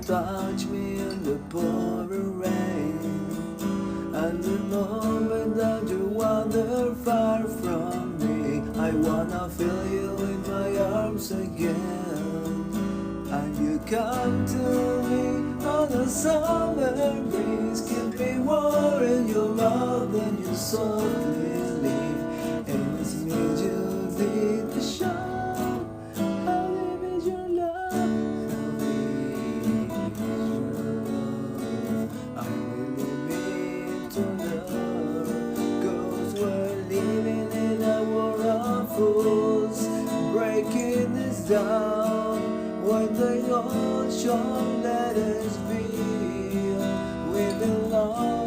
touch me in the pouring rain. And the moment that you wander far from me, I wanna feel you in my arms again. And you come to me on a summer breeze, keep me warm in your love, then you softly leave. And it's me you need to show. How deep is your love? How deep is your love? I really mean to know, 'cause we're living in a world of fools, breaking this down. When the ocean let us be, we belong.